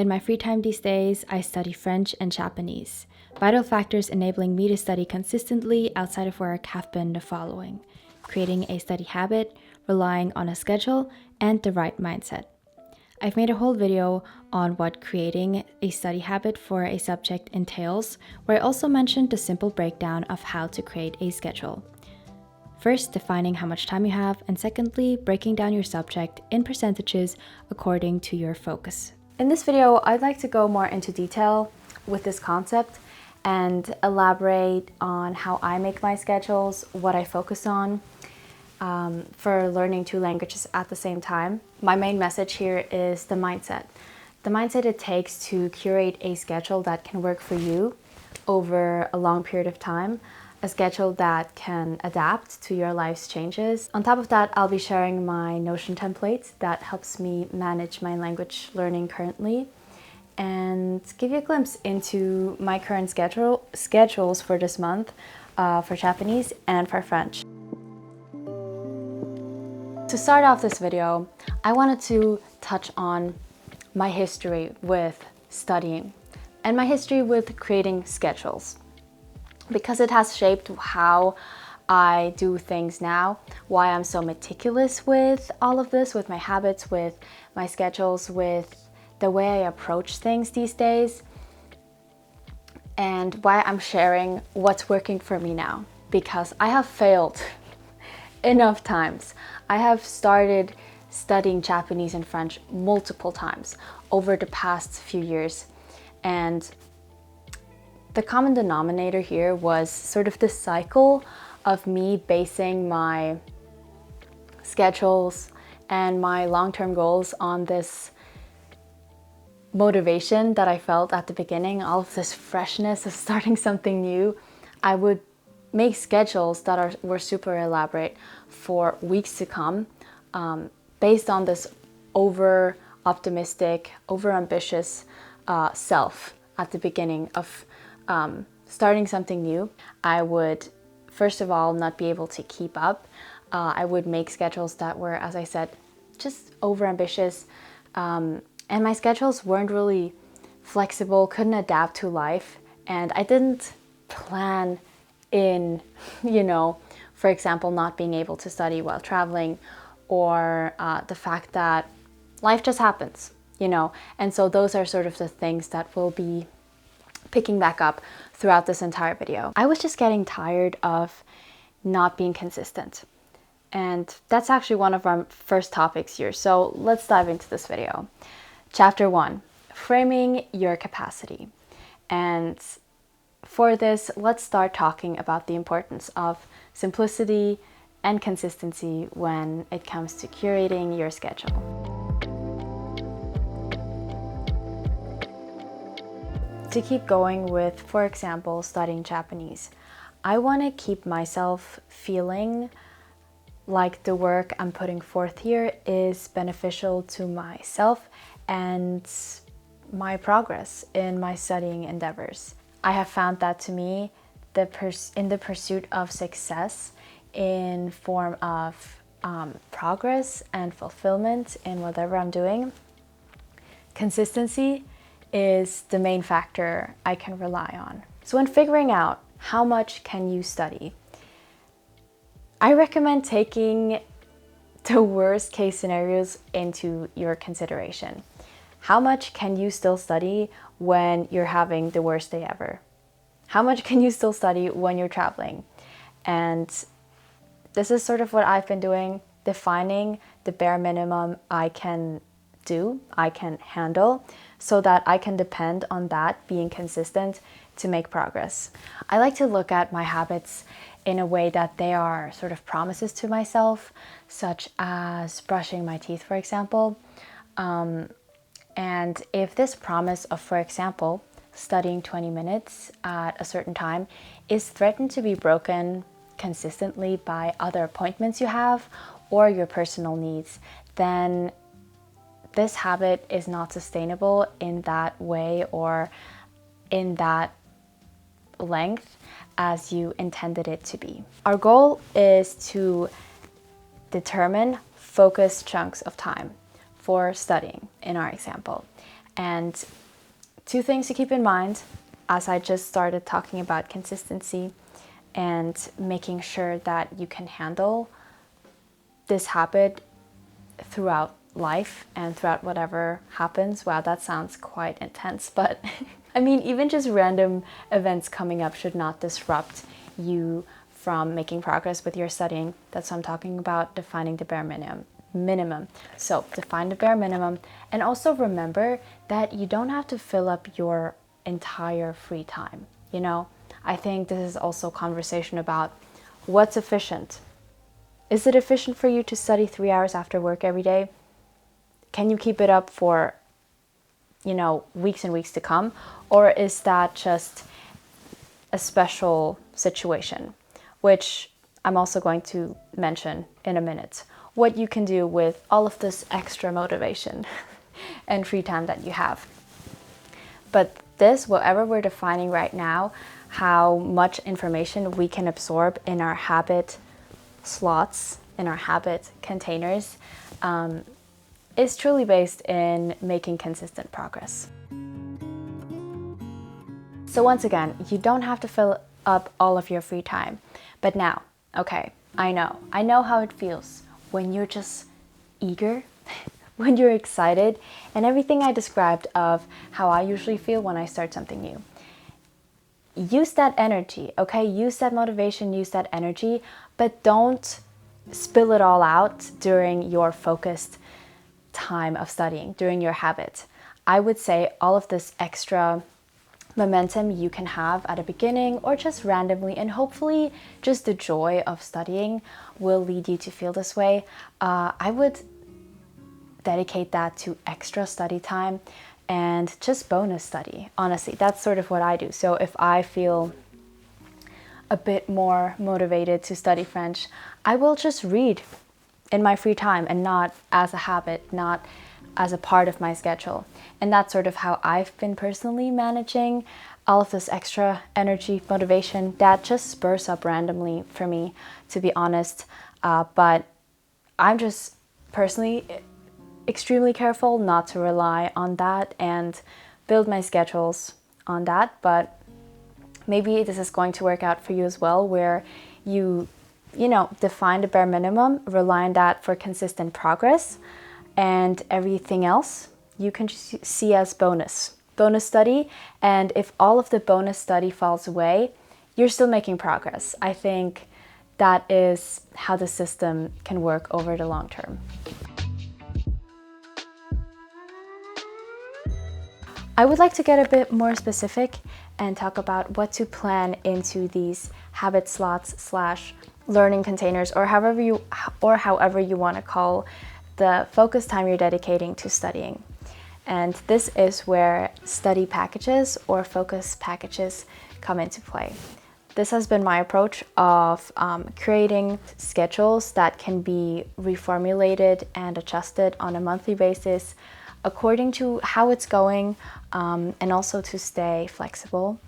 In my free time these days, I study French and Japanese. Vital factors enabling me to study consistently outside of work have been the following: creating a study habit, relying on a schedule, and the right mindset. I've made a whole video on what creating a study habit for a subject entails, where I also mentioned the simple breakdown of how to create a schedule. First, defining how much time you have, and secondly, breaking down your subject in percentages according to your focus. In this video, I'd like to go more into detail with this concept and elaborate on how I make my schedules, what I focus on for learning two languages at the same time. My main message here is the mindset. The mindset it takes to curate a schedule that can work for you over a long period of time, a schedule that can adapt to your life's changes. On top of that, I'll be sharing my Notion template that helps me manage my language learning currently and give you a glimpse into my current schedules for this month for Japanese and for French. To start off this video, I wanted to touch on my history with studying and my history with creating schedules, because it has shaped how I do things now, why I'm so meticulous with all of this, with my habits, with my schedules, with the way I approach things these days, and why I'm sharing what's working for me now, because I have failed enough times. I have started studying Japanese and French multiple times over the past few years, and the common denominator here was sort of this cycle of me basing my schedules and my long-term goals on this motivation that I felt at the beginning, all of this freshness of starting something new. I would make schedules that were super elaborate for weeks to come, based on this over-optimistic, over-ambitious self at the beginning of starting something new. I would, first of all, not be able to keep up. I would make schedules that were, as I said, just over-ambitious, and my schedules weren't really flexible, couldn't adapt to life, and I didn't plan in, for example, not being able to study while traveling, or the fact that life just happens, and so those are sort of the things that we'll be picking back up throughout this entire video. I was just getting tired of not being consistent, and that's actually one of our first topics here, so let's dive into this video. Chapter 1, framing your capacity. And for this, let's start talking about the importance of simplicity and consistency when it comes to curating your schedule. To keep going with, for example, studying Japanese, I want to keep myself feeling like the work I'm putting forth here is beneficial to myself and my progress in my studying endeavors. I have found that to me, in the pursuit of success in form of progress and fulfillment in whatever I'm doing, consistency is the main factor I can rely on. So when figuring out how much can you study, I recommend taking the worst case scenarios into your consideration. How much can you still study when you're having the worst day ever? How much can you still study when you're traveling? And this is sort of what I've been doing, defining the bare minimum I can do, I can handle, so that I can depend on that being consistent to make progress. I like to look at my habits in a way that they are sort of promises to myself, such as brushing my teeth, for example. And if this promise of, for example, studying 20 minutes at a certain time is threatened to be broken consistently by other appointments you have or your personal needs, then this habit is not sustainable in that way or in that length as you intended it to be. Our goal is to determine focused chunks of time for studying in our example. And two things to keep in mind as I just started talking about consistency and making sure that you can handle this habit throughout life and throughout whatever happens. Wow, that sounds quite intense, but I mean, even just random events coming up should not disrupt you from making progress with your studying. That's what I'm talking about, defining the bare minimum. So define the bare minimum, and also remember that you don't have to fill up your entire free time. You know, I think this is also a conversation about what's efficient. Is it efficient for you to study 3 hours after work every day? Can you keep it up for, weeks and weeks to come? Or is that just a special situation, which I'm also going to mention in a minute, what you can do with all of this extra motivation and free time that you have. But this, whatever we're defining right now, how much information we can absorb in our habit slots, in our habit containers, is truly based in making consistent progress. So once again, you don't have to fill up all of your free time. But now, okay, I know how it feels when you're just eager, when you're excited, and everything I described of how I usually feel when I start something new. Use that energy, okay? Use that motivation, use that energy, but don't spill it all out during your focused time of studying, during your habit. I would say all of this extra momentum you can have at the beginning or just randomly, and hopefully just the joy of studying will lead you to feel this way. I would dedicate that to extra study time and just bonus study. Honestly, that's sort of what I do. So if I feel a bit more motivated to study French, I will just read in my free time and not as a habit, not as a part of my schedule. And that's sort of how I've been personally managing all of this extra energy, motivation that just spurs up randomly for me, to be honest. But I'm just personally extremely careful not to rely on that and build my schedules on that. But maybe this is going to work out for you as well, where you define the bare minimum, rely on that for consistent progress, and everything else you can just see as bonus study. And if all of the bonus study falls away, you're still making progress. I think that is how the system can work over the long term. I would like to get a bit more specific and talk about what to plan into these habit slots / learning containers, or however you want to call the focus time you're dedicating to studying. And this is where study packages or focus packages come into play. This has been my approach of creating schedules that can be reformulated and adjusted on a monthly basis according to how it's going, and also to stay flexible.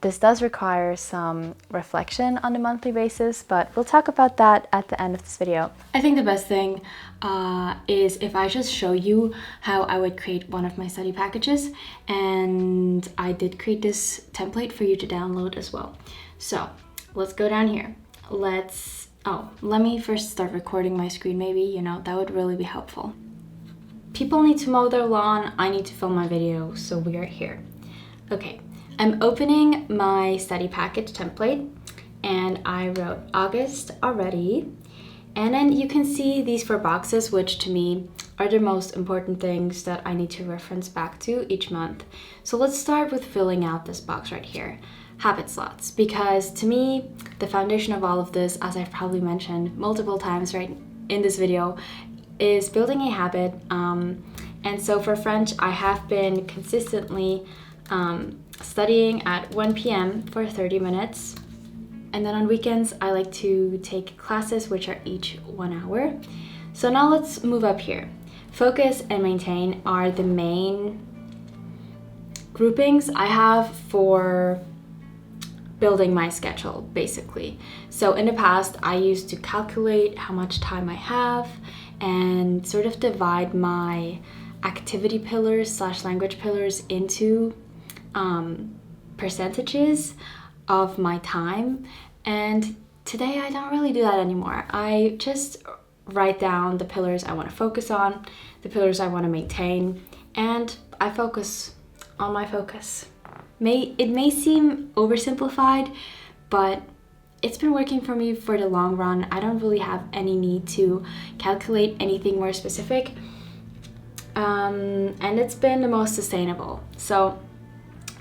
This does require some reflection on a monthly basis, but we'll talk about that at the end of this video. I think the best thing is if I just show you how I would create one of my study packages, and I did create this template for you to download as well. So let's go down here. Let me first start recording my screen, maybe, that would really be helpful. People need to mow their lawn, I need to film my video, so we are here. Okay. I'm opening my study package template, and I wrote August already. And then you can see these 4 boxes, which to me are the most important things that I need to reference back to each month. So let's start with filling out this box right here, habit slots, because to me, the foundation of all of this, as I've probably mentioned multiple times right in this video, is building a habit. And so for French, I have been consistently studying at 1 p.m. for 30 minutes. And then on weekends, I like to take classes which are each 1 hour. So now let's move up here. Focus and maintain are the main groupings I have for building my schedule, basically. So in the past, I used to calculate how much time I have and sort of divide my activity pillars slash language pillars into percentages of my time. And today I don't really do that anymore. I just write down the pillars I want to focus on, the pillars I want to maintain, and I focus on my focus. It may seem oversimplified, but it's been working for me for the long run. I don't really have any need to calculate anything more specific. And it's been the most sustainable. So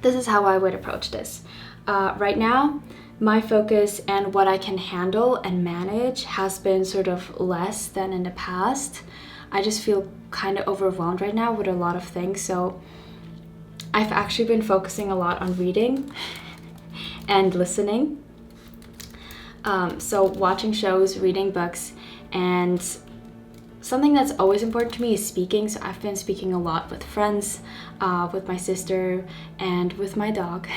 this is how I would approach this. Right now, my focus and what I can handle and manage has been sort of less than in the past. I just feel kind of overwhelmed right now with a lot of things. So I've actually been focusing a lot on reading and listening. So watching shows, reading books, and something that's always important to me is speaking. So I've been speaking a lot with friends, with my sister, and with my dog,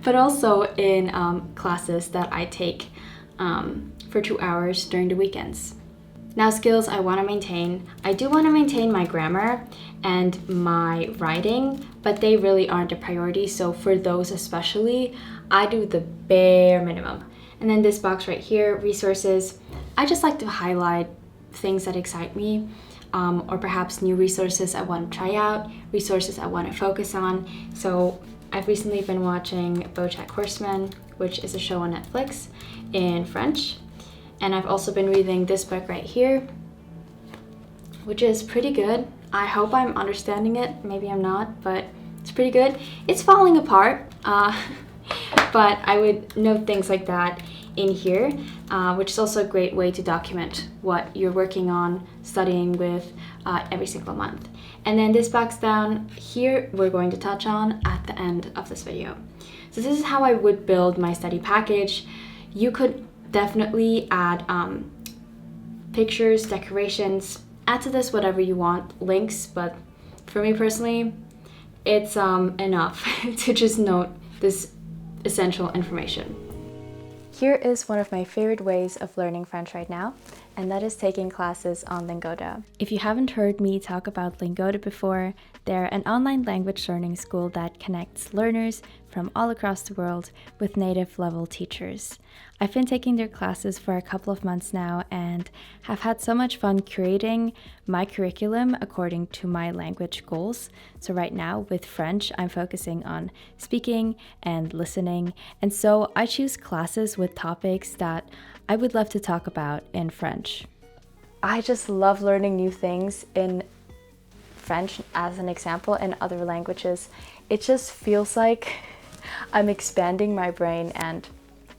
but also in classes that I take for 2 hours during the weekends. Now, skills I want to maintain. I do want to maintain my grammar and my writing, but they really aren't a priority. So for those especially, I do the bare minimum. And then this box right here, resources, I just like to highlight things that excite me, or perhaps new resources I want to try out, resources I want to focus on. So I've recently been watching BoJack Horseman, which is a show on Netflix in French. And I've also been reading this book right here, which is pretty good. I hope I'm understanding it. Maybe I'm not, but it's pretty good. It's falling apart. But I would note things like that in here, which is also a great way to document what you're working on, studying with every single month. And then this box down here, we're going to touch on at the end of this video. So this is how I would build my study package. You could definitely add pictures, decorations, add to this whatever you want, links, but for me personally, it's enough to just note this essential information. Here is one of my favorite ways of learning French right now, and that is taking classes on Lingoda. If you haven't heard me talk about Lingoda before, they're an online language learning school that connects learners from all across the world with native level teachers. I've been taking their classes for a couple of months now and have had so much fun curating my curriculum according to my language goals. So right now with French, I'm focusing on speaking and listening, and so I choose classes with topics that I would love to talk about in French. I just love learning new things in French, as an example, and other languages. It just feels like I'm expanding my brain and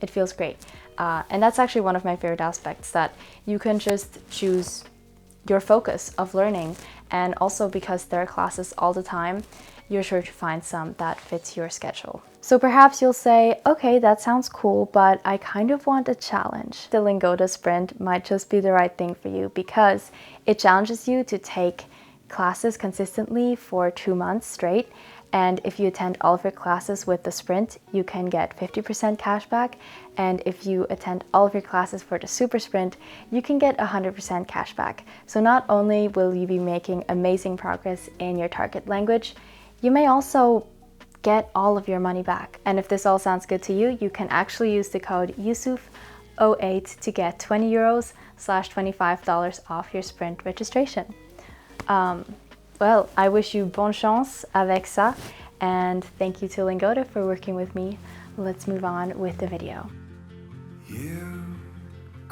it feels great. And that's actually one of my favorite aspects, that you can just choose your focus of learning. And also because there are classes all the time, you're sure to find some that fits your schedule. So perhaps you'll say, okay, that sounds cool, but I kind of want a challenge. The Lingoda Sprint might just be the right thing for you because it challenges you to take classes consistently for 2 months straight. And if you attend all of your classes with the Sprint, you can get 50% cash back. And if you attend all of your classes for the Super Sprint, you can get 100% cash back. So not only will you be making amazing progress in your target language, you may also get all of your money back. And if this all sounds good to you, you can actually use the code Yusuf08 to get €20/$25 off your Sprint registration. Well, I wish you bonne chance avec ça, and thank you to Lingoda for working with me. Let's move on with the video.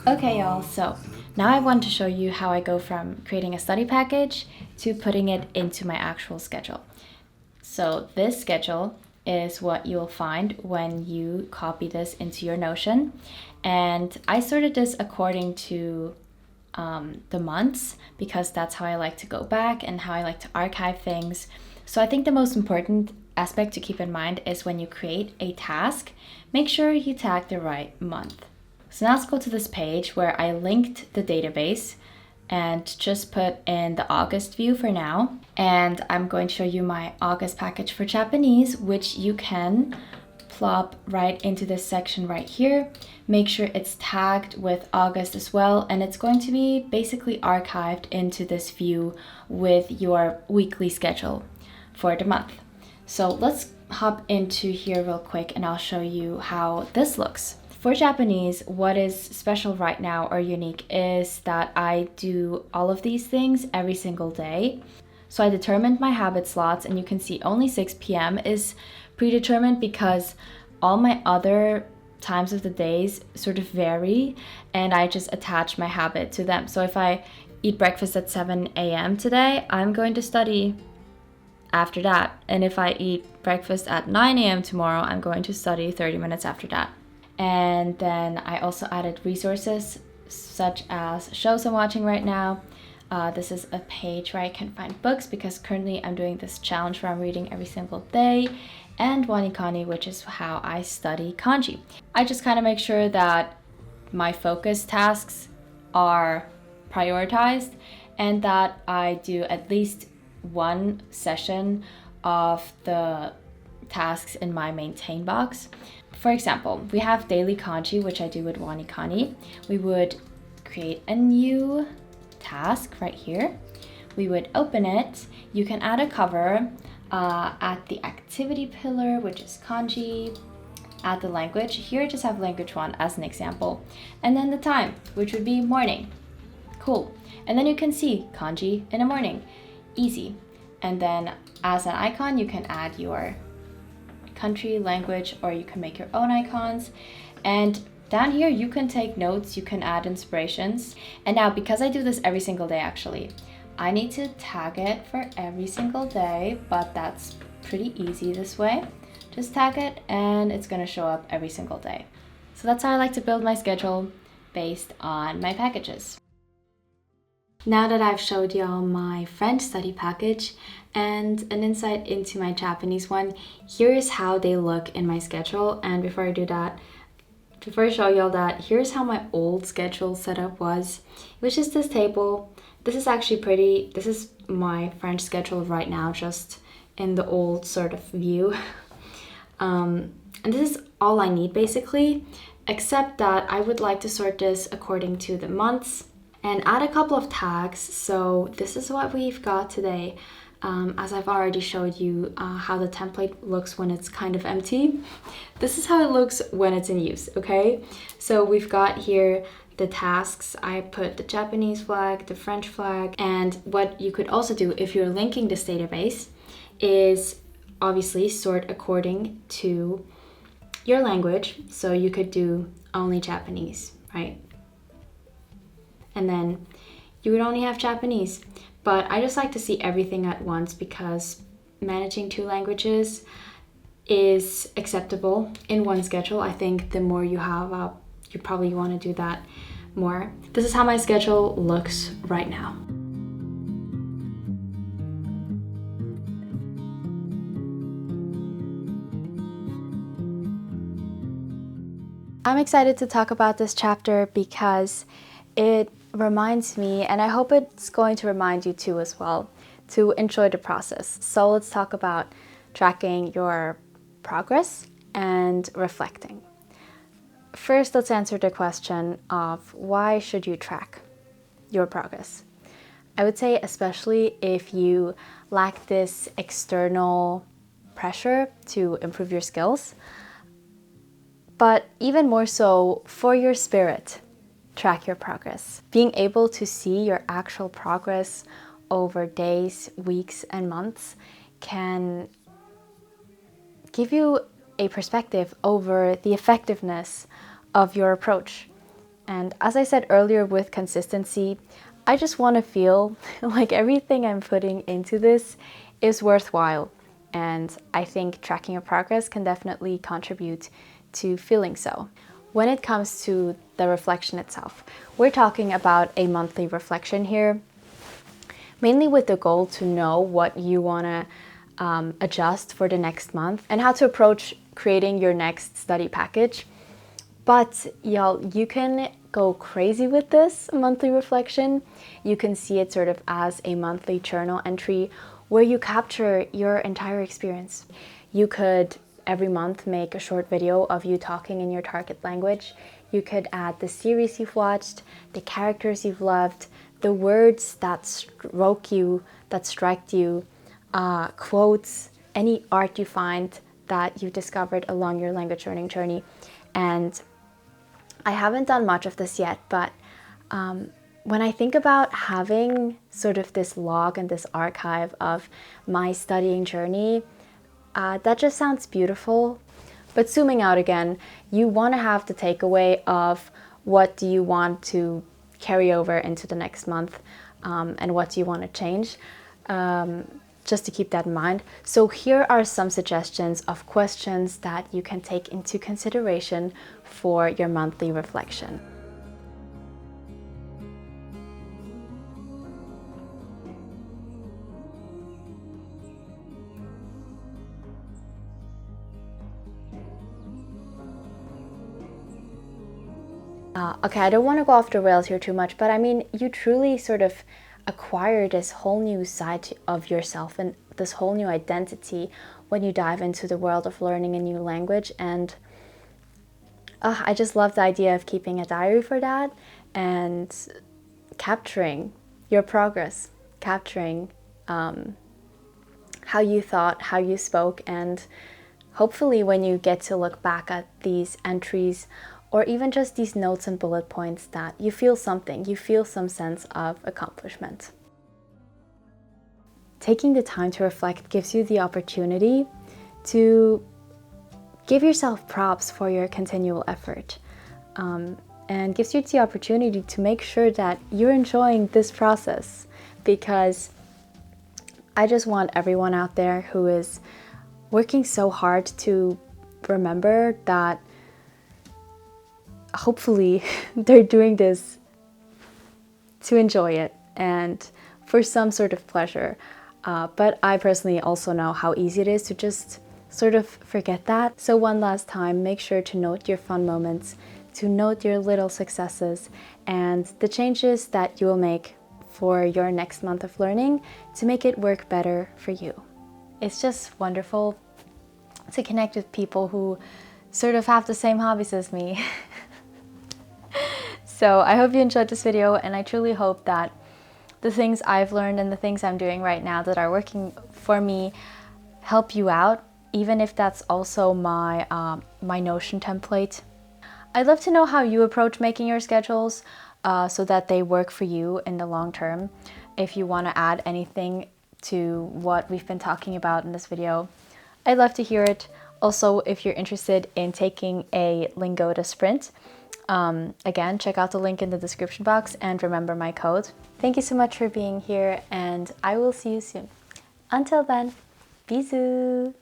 Okay, y'all, so now I want to show you how I go from creating a study package to putting it into my actual schedule. So this schedule is what you'll find when you copy this into your Notion. And I sorted this according to the months, because that's how I like to go back and how I like to archive things. So I think the most important aspect to keep in mind is when you create a task, make sure you tag the right month. So now let's go to this page where I linked the database and just put in the August view for now. And I'm going to show you my August package for Japanese, which you can plop right into this section right here. Make sure it's tagged with August as well, and it's going to be basically archived into this view with your weekly schedule for the month. So let's hop into here real quick and I'll show you how this looks. For Japanese, what is special right now or unique is that I do all of these things every single day. So I determined my habit slots, and you can see only 6 p.m. is predetermined because all my other times of the days sort of vary, and I just attach my habit to them. So if I eat breakfast at 7 a.m. today, I'm going to study after that. And if I eat breakfast at 9 a.m. tomorrow, I'm going to study 30 minutes after that. And then I also added resources such as shows I'm watching right now. This is a page where I can find books because currently I'm doing this challenge where I'm reading every single day, and WaniKani, which is how I study kanji. I just kind of make sure that my focus tasks are prioritized and that I do at least one session of the tasks in my maintain box. For example, we have daily kanji, which I do with WaniKani. We would create a new task right here. We would open it. You can add a cover, add the activity pillar, which is kanji, add the language. Here I just have language 1 as an example. And then the time, which would be morning. Cool. And then you can see kanji in the morning. Easy. And then as an icon, you can add your country, language, or you can make your own icons. And down here, you can take notes, you can add inspirations. And now, because I do this every single day, actually, I need to tag it for every single day, but that's pretty easy this way. Just tag it and it's gonna show up every single day. So that's how I like to build my schedule based on my packages. Now that I've showed y'all my French study package and an insight into my Japanese one, here is how they look in my schedule. And before I do that, before I show y'all that, here's how my old schedule setup was. It was just this table. This is actually pretty. This is my French schedule right now, just in the old sort of view. And this is all I need basically, except that I would like to sort this according to the months and add a couple of tags. So this is what we've got today. As I've already showed you how the template looks when it's kind of empty. This is how it looks when it's in use, okay? So we've got here the tasks. I put the Japanese flag, the French flag, and what you could also do if you're linking this database is obviously sort according to your language. So you could do only Japanese, right? And then you would only have Japanese. But I just like to see everything at once because managing 2 languages is acceptable in one schedule. I think the more you have, you probably want to do that more. This is how my schedule looks right now. I'm excited to talk about this chapter because it reminds me, and I hope it's going to remind you too as well, to enjoy the process. So let's talk about tracking your progress and reflecting. First, let's answer the question of why should you track your progress? I would say especially if you lack this external pressure to improve your skills, but even more so for your spirit. Track your progress. Being able to see your actual progress over days, weeks, and months can give you a perspective over the effectiveness of your approach. And as I said earlier with consistency, I just want to feel like everything I'm putting into this is worthwhile. And I think tracking your progress can definitely contribute to feeling so. When it comes to the reflection itself, we're talking about a monthly reflection here, mainly with the goal to know what you want to adjust for the next month and how to approach creating your next study package. But y'all, you can go crazy with this monthly reflection. You can see it sort of as a monthly journal entry where you capture your entire experience. You could every month make a short video of you talking in your target language. You could add the series you've watched, the characters you've loved, the words that strike you, quotes, any art you find that you've discovered along your language learning journey. And I haven't done much of this yet, but when I think about having sort of this log and this archive of my studying journey, that just sounds beautiful. But zooming out again, you want to have the takeaway of what do you want to carry over into the next month, and what do you want to change, just to keep that in mind. So here are some suggestions of questions that you can take into consideration for your monthly reflection. Okay, I don't want to go off the rails here too much, but I mean, you truly sort of acquire this whole new side of yourself and this whole new identity when you dive into the world of learning a new language. And I just love the idea of keeping a diary for that and capturing your progress, capturing how you thought, how you spoke, and hopefully when you get to look back at these entries or even just these notes and bullet points, that you feel something, you feel some sense of accomplishment. Taking the time to reflect gives you the opportunity to give yourself props for your continual effort, and gives you the opportunity to make sure that you're enjoying this process, because I just want everyone out there who is working so hard to remember that hopefully they're doing this to enjoy it and for some sort of pleasure. But I personally also know how easy it is to just sort of forget that. So one last time, make sure to note your fun moments, to note your little successes and the changes that you will make for your next month of learning to make it work better for you. It's just wonderful to connect with people who sort of have the same hobbies as me. So I hope you enjoyed this video, and I truly hope that the things I've learned and the things I'm doing right now that are working for me help you out, even if that's also my Notion template. I'd love to know how you approach making your schedules so that they work for you in the long term. If you want to add anything to what we've been talking about in this video, I'd love to hear it. Also, if you're interested in taking a Lingoda Sprint, again, check out the link in the description box and remember my code. Thank you so much for being here, and I will see you soon. Until then, bisous!